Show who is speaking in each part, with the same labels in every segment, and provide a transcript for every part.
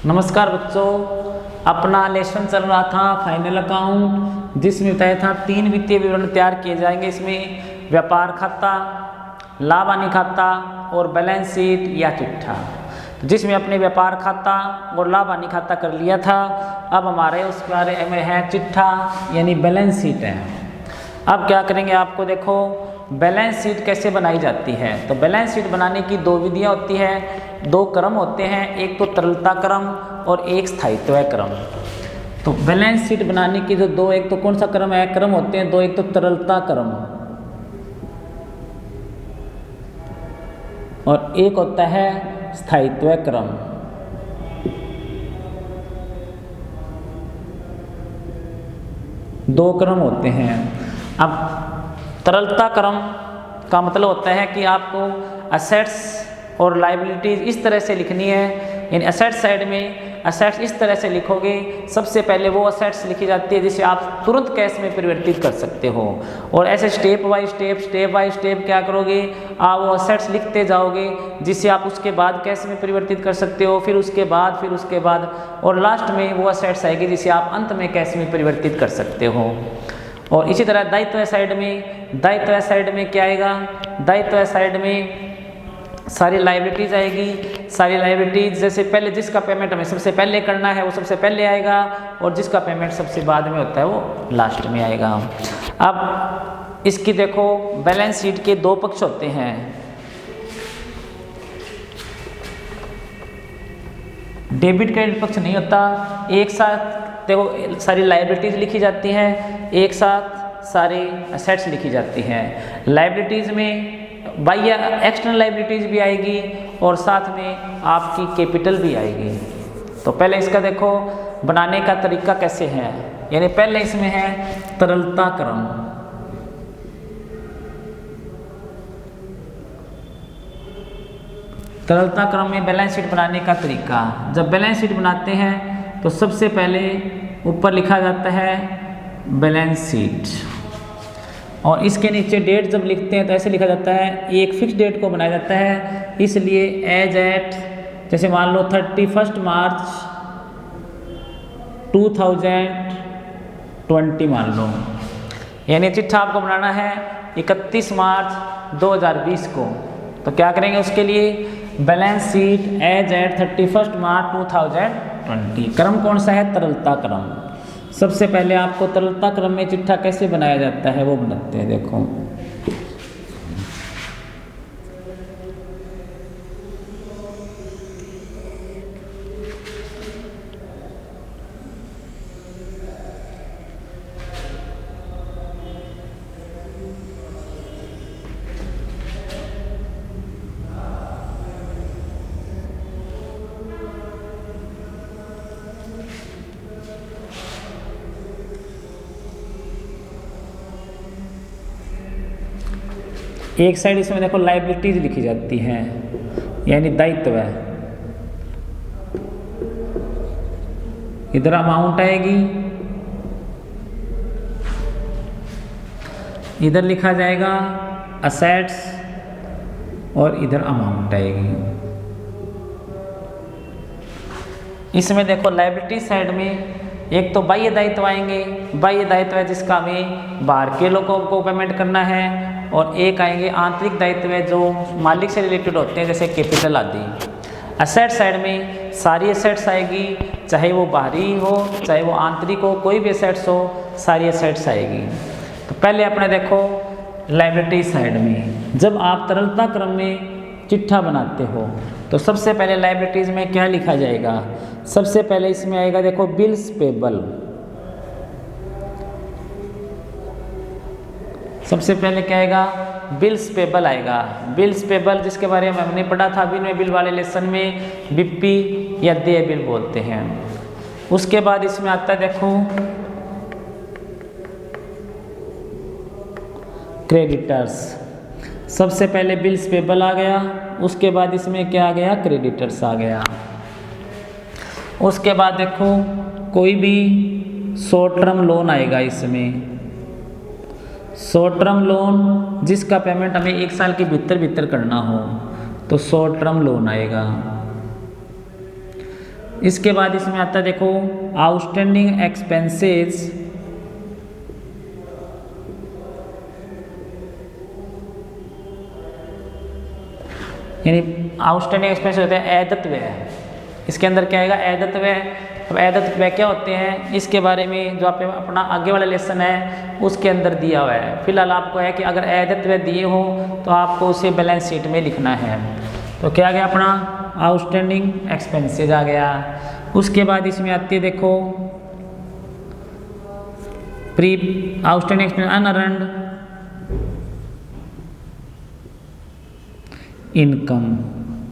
Speaker 1: नमस्कार बच्चों, अपना लेसन चल रहा था फाइनल अकाउंट, जिसमें बताया था 3 वित्तीय विवरण तैयार किए जाएंगे। इसमें व्यापार खाता, लाभ हानि खाता और बैलेंस शीट या चिट्ठा। तो जिसमें अपने व्यापार खाता और लाभ हानि खाता कर लिया था। अब हमारे उसके बारे में है चिट्ठा यानी बैलेंस शीट है। अब क्या करेंगे, आपको देखो बैलेंस शीट कैसे बनाई जाती है। तो बैलेंस शीट बनाने की 2 विधियाँ होती है, 2 क्रम होते हैं, एक तो तरलता क्रम और एक स्थायित्व क्रम। तो बैलेंस शीट बनाने की जो 2, एक तो कौन सा क्रम है, क्रम होते हैं 2, एक तो तरलता क्रम और एक होता है स्थायित्व क्रम। दो क्रम होते हैं। अब तरलता क्रम का मतलब होता है कि आपको असेट्स और लायबिलिटीज इस तरह से लिखनी है, यानी असेट्स साइड में असेट्स इस तरह से लिखोगे। सबसे पहले वो असेट्स लिखी जाती है जिसे आप तुरंत कैश में परिवर्तित कर सकते हो, और ऐसे स्टेप बाय स्टेप क्या करोगे, आप वो असेट्स लिखते जाओगे जिसे आप उसके बाद कैश में परिवर्तित कर सकते हो, फिर उसके बाद और लास्ट में वो असेट्स आएगी जिसे आप अंत में कैश में परिवर्तित कर सकते हो। और इसी तरह दायित्व साइड में क्या आएगा, दायित्व साइड में सारी लायबिलिटीज आएगी। सारी लायबिलिटीज जैसे पहले जिसका पेमेंट हमें सबसे पहले करना है वो सबसे पहले आएगा, और जिसका पेमेंट सबसे बाद में होता है वो लास्ट में आएगा। अब इसकी देखो बैलेंस शीट के 2 पक्ष होते हैं। डेबिट क्रेडिट पक्ष नहीं होता, एक साथ देखो सारी लायबिलिटीज लिखी जाती हैं, एक साथ सारी असेट्स लिखी जाती हैं। लायबिलिटीज में बाह्य एक्सटर्नल लायबिलिटीज भी आएगी और साथ में आपकी कैपिटल भी आएगी। तो पहले इसका देखो बनाने का तरीका कैसे है, यानी पहले इसमें है तरलता क्रम। तरलता क्रम में बैलेंस शीट बनाने का तरीका, जब बैलेंस शीट बनाते हैं तो सबसे पहले ऊपर लिखा जाता है बैलेंस शीट, और इसके नीचे डेट जब लिखते हैं तो ऐसे लिखा जाता है, एक फिक्स डेट को बनाया जाता है, इसलिए एज एट जैसे मान लो 31 मार्च 2020 मान लो, यानी चिट्ठा आपको बनाना है 31 मार्च 2020 को। तो क्या करेंगे उसके लिए, बैलेंस शीट एज एट 31 मार्च 2020। क्रम कौन सा है, तरलता क्रम। सबसे पहले आपको तरलता क्रम में चिट्ठा कैसे बनाया जाता है वो बनाते हैं। देखो एक साइड इसमें देखो लायबिलिटीज लिखी जाती हैं, यानी दायित्व है। इधर अमाउंट आएगी, इधर लिखा जाएगा असेट्स और इधर अमाउंट आएगी। इसमें देखो लायबिलिटी साइड में एक तो बाह्य दायित्व आएंगे, बाह्य दायित्व है जिसका हमें बाहर के लोगों को पेमेंट करना है, और एक आएंगे आंतरिक दायित्व है जो मालिक से रिलेटेड होते हैं जैसे कैपिटल आदि। असेट साइड में सारी असेट्स आएगी, चाहे वो बाहरी हो चाहे वो आंतरिक हो, कोई भी असेट्स हो सारी असेट्स आएगी। तो पहले अपने देखो लायबिलिटी साइड में जब आप तरलता क्रम में चिट्ठा बनाते हो तो सबसे पहले लायबिलिटीज में क्या लिखा जाएगा, सबसे पहले इसमें आएगा देखो बिल्स पेबल। सबसे पहले क्या आएगा, बिल्स पेबल आएगा। बिल्स पेबल जिसके बारे में हमने पढ़ा था अभी में बिल वाले लेसन में, बिप्पी या देय बिल बोलते हैं। उसके बाद इसमें आता है देखो क्रेडिटर्स। सबसे पहले बिल्स पेबल आ गया, उसके बाद इसमें क्या आ गया, क्रेडिटर्स आ गया। उसके बाद देखो कोई भी शॉर्ट टर्म लोन आएगा। इसमें शॉर्ट टर्म लोन जिसका पेमेंट हमें 1 साल के भीतर करना हो तो शॉर्ट टर्म लोन आएगा। इसके बाद इसमें आता है देखो आउटस्टैंडिंग एक्सपेंसेस, यानी आउटस्टैंडिंग एक्सपेंसेस होते हैं ऐदत व्यय। इसके अंदर क्या आएगा? ऐदत व्यय। अब ऐदत व्यय क्या होते हैं इसके बारे में जो आप अपना आगे वाला लेसन है उसके अंदर दिया हुआ है। फिलहाल आपको है कि अगर ऐदत व्यय दिए हो तो आपको उसे बैलेंस शीट में लिखना है। तो क्या आ गया अपना आउटस्टैंडिंग एक्सपेंसेस आ गया। उसके बाद इसमें आती है देखो pre outstanding expense unearned income.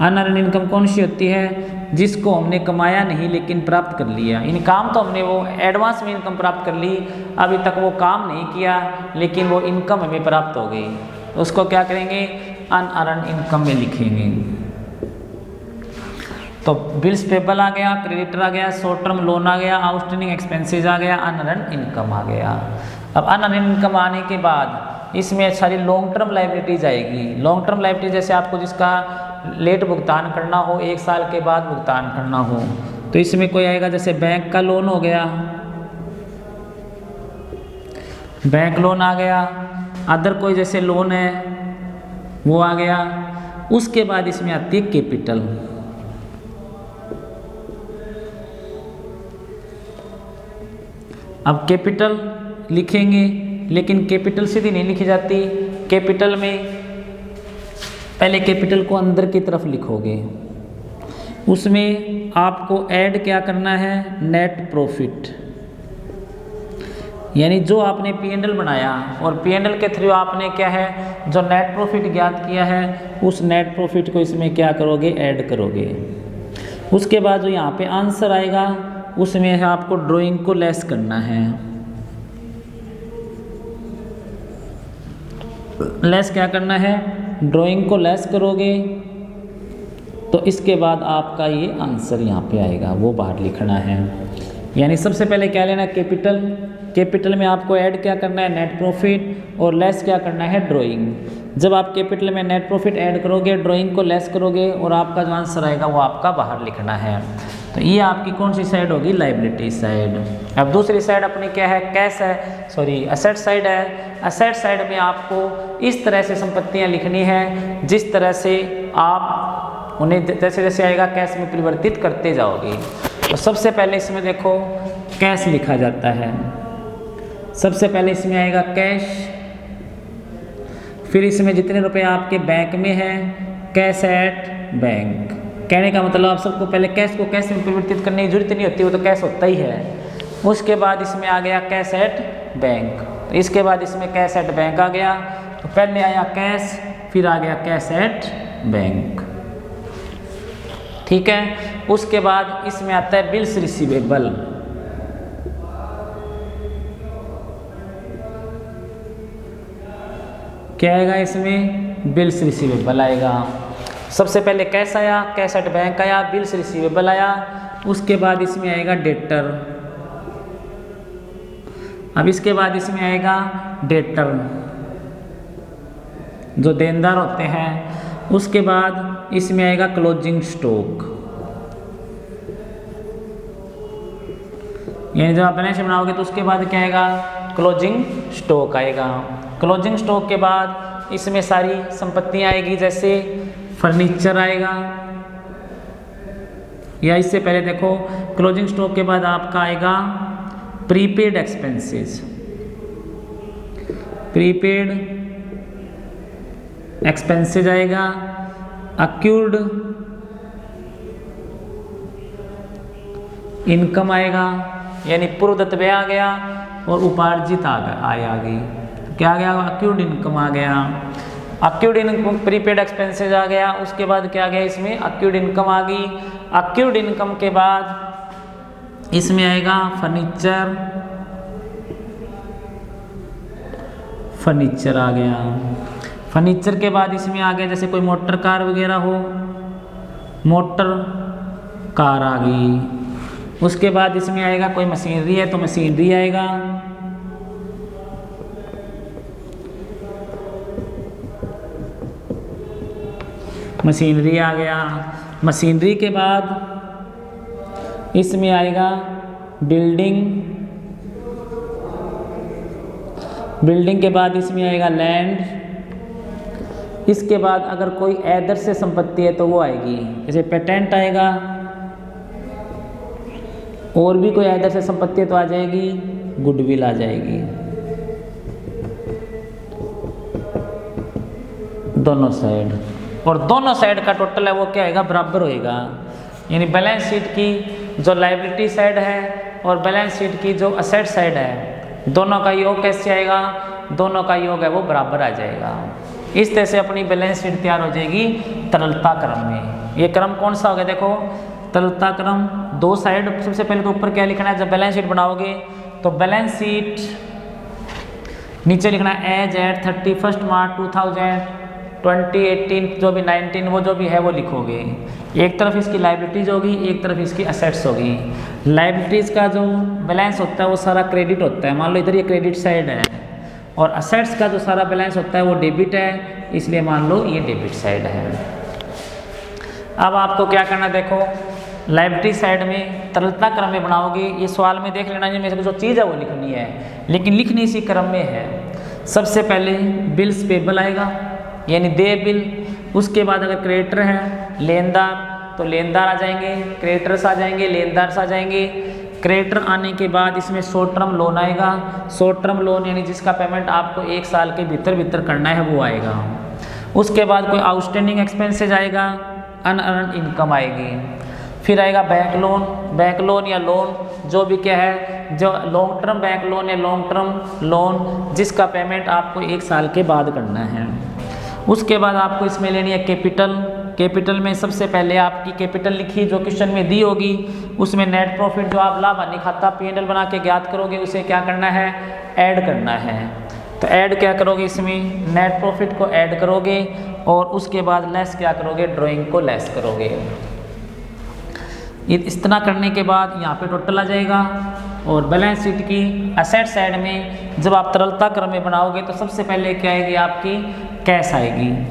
Speaker 1: Unearned income कौन सी होती है? जिसको हमने कमाया नहीं लेकिन प्राप्त कर लिया। इन काम तो हमने वो एडवांस में इनकम प्राप्त कर ली, अभी तक वो काम नहीं किया लेकिन वो इनकम हमें प्राप्त हो गई, तो उसको क्या करेंगे? अनअर्न्ड इनकम में लिखेंगे। तो बिल्स पेबल आ गया, क्रेडिटर आ गया, शॉर्ट टर्म लोन आ गया, आउटस्टैंडिंग एक्सपेंसेस आ गया, अनअर्न्ड इनकम आ गया। अब अनअर्न्ड इनकम आने के बाद इसमें सारी लॉन्ग टर्म लायबिलिटीज आएगी। लॉन्ग टर्म लायबिलिटीज जैसे आपको जिसका लेट भुगतान करना हो, 1 साल के बाद भुगतान करना हो, तो इसमें कोई आएगा जैसे बैंक का लोन हो गया, बैंक लोन आ गया, अदर कोई जैसे लोन है वो आ गया। उसके बाद इसमें आती है कैपिटल। अब कैपिटल लिखेंगे लेकिन कैपिटल सीधी नहीं लिखी जाती। कैपिटल में पहले कैपिटल को अंदर की तरफ लिखोगे, उसमें आपको ऐड क्या करना है? Net profit. यानी जो आपने P&L बनाया और P&L के थ्रू आपने क्या है जो नेट प्रॉफिट ज्ञात किया है उस नेट प्रॉफिट को इसमें क्या करोगे? ऐड करोगे। उसके बाद जो यहाँ पे आंसर आएगा उसमें आपको ड्राइंग को लेस करना है। लेस क्या करना है? ड्राइंग को लेस करोगे तो इसके बाद आपका ये आंसर यहाँ पे आएगा, वो बाहर लिखना है। यानी सबसे पहले क्या लेना है? कैपिटल। कैपिटल में आपको ऐड क्या करना है? नेट प्रॉफिट, और लेस क्या करना है? ड्राइंग। जब आप कैपिटल में नेट प्रॉफिट ऐड करोगे, ड्राइंग को लेस करोगे और आपका जो आंसर आएगा वो आपका बाहर लिखना है। तो ये आपकी कौन सी साइड होगी? Liability side. अब दूसरी साइड अपनी क्या है? कैश है, सॉरी एसेट साइड है। एसेट साइड में आपको इस तरह से संपत्तियां लिखनी है जिस तरह से आप उन्हें जैसे जैसे आएगा कैश में परिवर्तित करते जाओगे। तो सबसे पहले इसमें देखो कैश लिखा जाता है। सबसे पहले इसमें आएगा कैश, फिर इसमें जितने रुपए आपके बैंक में हैं कैश एट बैंक। कहने का मतलब आप सबको पहले कैश को कैश में परिवर्तित करने की जरूरत नहीं होती, वो तो कैश होता ही है। उसके बाद इसमें आ गया कैश एट बैंक, तो इसके बाद इसमें कैश एट बैंक आ गया। तो पहले आया कैश, फिर आ गया कैश एट बैंक, ठीक है। उसके बाद इसमें आता है बिल्स रिसीवेबल। क्या आएगा इसमें? बिल्स रिसीवेबल आएगा। सबसे पहले कैश आया, कैश एट बैंक आया, बिल्स रिसीवेबल आया। उसके बाद इसमें आएगा डेटर। अब इसके बाद इसमें आएगा डेटर, जो देनदार होते हैं। उसके बाद इसमें आएगा क्लोजिंग स्टॉक, यानी जब आप बैलेंस शीट बनाओगे तो उसके बाद क्या आएगा? क्लोजिंग स्टॉक आएगा। क्लोजिंग स्टॉक के बाद इसमें सारी संपत्तियां आएगी, जैसे फर्नीचर आएगा, या इससे पहले देखो क्लोजिंग स्टॉक के बाद आपका आएगा प्रीपेड एक्सपेंसेस। प्रीपेड एक्सपेंसेस आएगा, अक्यूर्ड इनकम आएगा, यानी पूर्वदत्त व्यय आ गया, और उपार्जित आय आ गई। क्या आ गया? अक्यूर्ड इनकम आ गया। अक्यूर्ड इनकम प्रीपेड एक्सपेंसेस आ गया। उसके बाद क्या आ गया इसमें? अक्यूर्ड इनकम आ गई। अक्यूर्ड इनकम के बाद इसमें आएगा फर्नीचर। फर्नीचर आ गया। फर्नीचर के बाद इसमें आ गया जैसे कोई मोटर कार वगैरह हो, मोटर कार आ गई। उसके बाद इसमें आएगा कोई मशीनरी है तो मशीनरी आएगा। मशीनरी आ गया। मशीनरी के बाद इसमें आएगा बिल्डिंग के बाद इसमें आएगा लैंड, इसके बाद अगर कोई अदर से संपत्ति है तो वो आएगी, जैसे पेटेंट आएगा, और भी कोई अदर से संपत्ति है तो आ जाएगी गुडविल आ जाएगी, दोनों साइड। और दोनों साइड का टोटल है वो क्या आएगा, बराबर होएगा। यानी बैलेंस शीट की जो लायबिलिटी साइड है और बैलेंस शीट की जो असेट साइड है, दोनों का योग कैसे आएगा, दोनों का योग है वो बराबर आ जाएगा। इस तरह से अपनी बैलेंस शीट तैयार हो जाएगी तरलता क्रम में। ये क्रम कौन सा हो गया, देखो तरलता क्रम, दो साइड। सबसे पहले तो ऊपर क्या लिखना है, जब बैलेंस शीट बनाओगे तो बैलेंस शीट नीचे लिखना है एज एट 31 मार्च 2018, जो भी 19 वो जो भी है वो लिखोगे। एक तरफ इसकी लायबिलिटीज होगी, एक तरफ इसकी असेट्स होगी। लायबिलिटीज का जो बैलेंस होता है वो सारा क्रेडिट होता है, मान लो इधर ये क्रेडिट साइड है, और असेट्स का जो सारा बैलेंस होता है वो डेबिट है, इसलिए मान लो ये डेबिट साइड है। अब आपको क्या करना, देखो लायबिलिटी साइड में तरलता क्रम में बनाओगे, ये सवाल में देख लेना, जिनमें से जो चीज़ है वो लिखनी है, लेकिन लिखनी इसी क्रम में है। सबसे पहले बिल्स पेबल आएगा, यानी दे बिल। उसके बाद अगर क्रेडिटर है लेनदार तो लेनदार आ जाएंगे, क्रेडिटर्स आ जाएंगे, लेनदार्स आ जाएंगे। क्रेडिटर आने के बाद इसमें शॉर्ट टर्म लोन आएगा। शॉर्ट टर्म लोन यानी जिसका पेमेंट आपको 1 साल के भीतर करना है वो आएगा। उसके बाद कोई आउटस्टैंडिंग एक्सपेंसेज आएगा, अनअर्न्ड इनकम आएगी। फिर आएगा बैंक लोन या लोन जो भी क्या है, जो लॉन्ग टर्म बैंक लोन या लॉन्ग टर्म लोन जिसका पेमेंट आपको 1 साल के बाद करना है। उसके बाद आपको इसमें लेनी है कैपिटल में सबसे पहले आपकी कैपिटल लिखी जो क्वेश्चन में दी होगी, उसमें नेट प्रॉफिट जो आप लाभ हानि खाता P&L बना के ज्ञात करोगे उसे क्या करना है, ऐड करना है। तो ऐड क्या करोगे, इसमें नेट प्रॉफिट को ऐड करोगे और उसके बाद लेस क्या करोगे, ड्राइंग को लेस करोगे। इतना करने के बाद यहाँ पे टोटल आ जाएगा। और बैलेंस शीट की असेट साइड में जब आप तरलता क्रम में बनाओगे तो सबसे पहले क्या आएगी, आपकी कैश आएगी।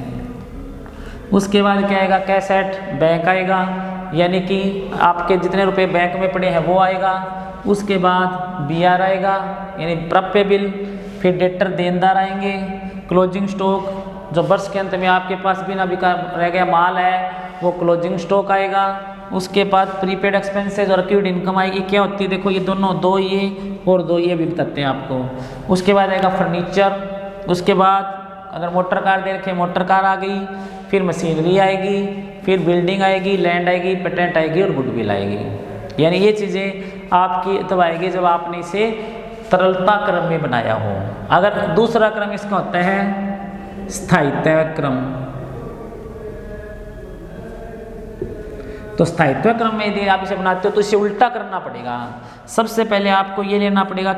Speaker 1: उसके बाद क्या आएगा, कैश एट बैंक आएगा, यानी कि आपके जितने रुपए बैंक में पड़े हैं वो आएगा। उसके बाद BR आएगा यानी प्राप्य बिल। फिर डेटर देनदार आएंगे। क्लोजिंग स्टॉक जो वर्ष के अंत में आपके पास बिना बिका रह गया माल है वो क्लोजिंग स्टॉक आएगा। उसके बाद प्रीपेड एक्सपेंसेस और अक्यूड इनकम आएगी। क्या होती है, देखो ये दोनों, दो ये और दो ये भी बताते हैं आपको। उसके बाद आएगा फर्नीचर। उसके बाद अगर मोटर कार दे रखे, मोटर कार आ गई। फिर मशीनरी आएगी, फिर बिल्डिंग आएगी, लैंड आएगी, पेटेंट आएगी और गुडविल आएगी। यानी ये चीज़ें आपकी तब आएगी जब आपने इसे तरलता क्रम में बनाया हो। अगर दूसरा क्रम इसका होता है स्थायित्व क्रम, तो स्थायित्व क्रम में यदि आप इसे बनाते हो तो इसे उल्टा करना पड़ेगा। सबसे पहले आपको ये लेना पड़ेगा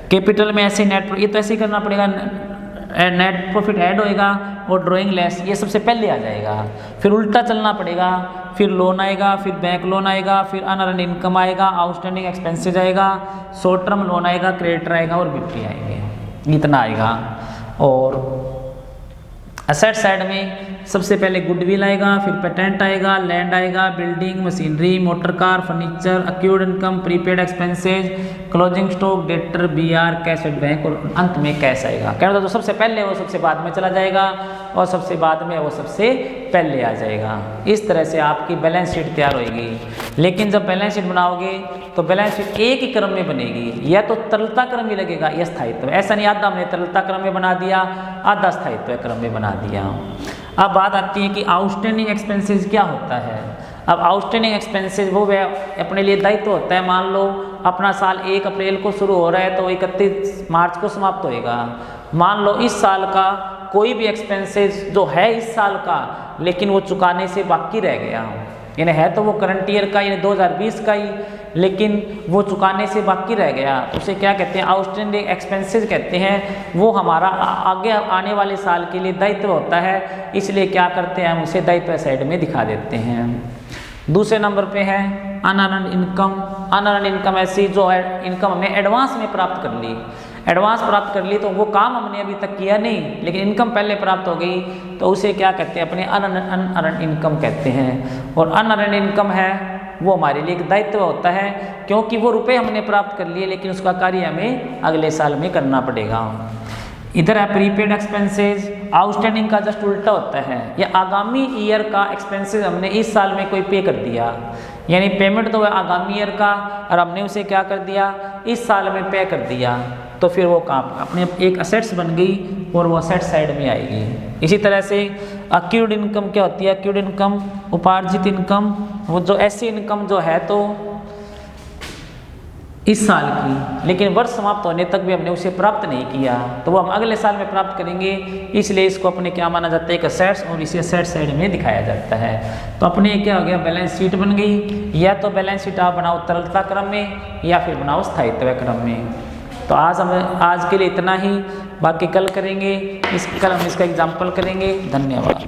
Speaker 1: कैपिटल में ऐसे नेट, ये तो ऐसे ही करना पड़ेगा, नेट प्रॉफिट ऐड होएगा और ड्राइंग लेस ये सबसे पहले आ जाएगा। फिर उल्टा चलना पड़ेगा, फिर लोन आएगा, फिर बैंक लोन आएगा, फिर अनअर्न्ड इनकम आएगा, आउटस्टैंडिंग एक्सपेंसेज आएगा, शॉर्ट टर्म लोन आएगा, क्रेडिटर आएगा और बिक्री आएंगे, इतना आएगा। और असेट साइड में सबसे पहले गुडविल आएगा, फिर पेटेंट आएगा, लैंड आएगा, building, machinery, motor car, furniture, accrued income, prepaid expenses, closing stock, debtor, BR, cash at bank और अंत में कैश आएगा। कहना तो सबसे पहले वो सबसे बाद में चला जाएगा और सबसे बाद में वो सबसे पहले आ जाएगा। इस तरह से आपकी बैलेंस शीट तैयार होगी। लेकिन जब बैलेंस शीट बनाओगे तो बैलेंस शीट एक ही क्रम में बनेगी, या तो तरलता क्रम ही लगेगा या स्थायित्व। ऐसा नहीं आधा हमने तरलता क्रम में बना दिया, आधा स्थायित्व क्रम में बना दिया। अब बात आती है कि आउटस्टैंडिंग एक्सपेंसेस क्या होता है। अब आउटस्टैंडिंग एक्सपेंसेस वो अपने लिए दायित्व होता है। मान लो अपना साल 1 अप्रैल को शुरू हो रहा है तो 31 मार्च को समाप्त होएगा। मान लो इस साल का कोई भी एक्सपेंसेस जो है इस साल का, लेकिन वो चुकाने से बाकी रह गया, यानी है तो वो करंट ईयर का यानी 2020 का ही, लेकिन वो चुकाने से बाकी रह गया, उसे क्या कहते हैं, आउटस्टैंडिंग एक्सपेंसेस कहते हैं। वो हमारा आगे आने वाले साल के लिए दायित्व होता है, इसलिए क्या करते हैं हम उसे दायित्व साइड में दिखा देते हैं। दूसरे नंबर पे है अनअर्न्ड इनकम। अनअर्न्ड इनकम ऐसी जो है इनकम हमने एडवांस में प्राप्त कर ली, एडवांस प्राप्त कर ली तो वो काम हमने अभी तक किया नहीं, लेकिन इनकम पहले प्राप्त हो गई तो उसे क्या कहते हैं, अपने अनअर्न्ड इनकम कहते हैं। और अनअर्न्ड इनकम है वो हमारे लिए एक दायित्व होता है, क्योंकि वो रुपए हमने प्राप्त कर लिए लेकिन उसका कार्य हमें अगले साल में करना पड़ेगा। इधर है प्रीपेड एक्सपेंसेस, आउटस्टैंडिंग का जस्ट उल्टा होता है, ये आगामी ईयर का एक्सपेंसेस हमने इस साल में कोई पे कर दिया, यानी पेमेंट तो है आगामी ईयर का और हमने उसे क्या कर दिया, इस साल में पे कर दिया, तो फिर वो काम अपने एक असेट्स बन गई और वो असेट साइड में आएगी। इसी तरह से अक्यूर्ड इनकम क्या होती है, अक्यूर्ड इनकम उपार्जित इनकम, वो जो ऐसी इनकम जो है तो इस साल की लेकिन वर्ष समाप्त होने तक भी हमने उसे प्राप्त नहीं किया, तो वो हम अगले साल में प्राप्त करेंगे, इसलिए इसको अपने क्या माना जाता है, एक असेट्स, और इसे असेट साइड में दिखाया जाता है। तो अपने क्या हो गया, बैलेंस शीट बन गई। या तो बैलेंस शीट आप बनाओ तरलता क्रम में या फिर बनाओ स्थायित्व क्रम में। तो आज के लिए इतना ही, बाकी कल करेंगे, कल हम इसका एग्जाम्पल करेंगे। धन्यवाद।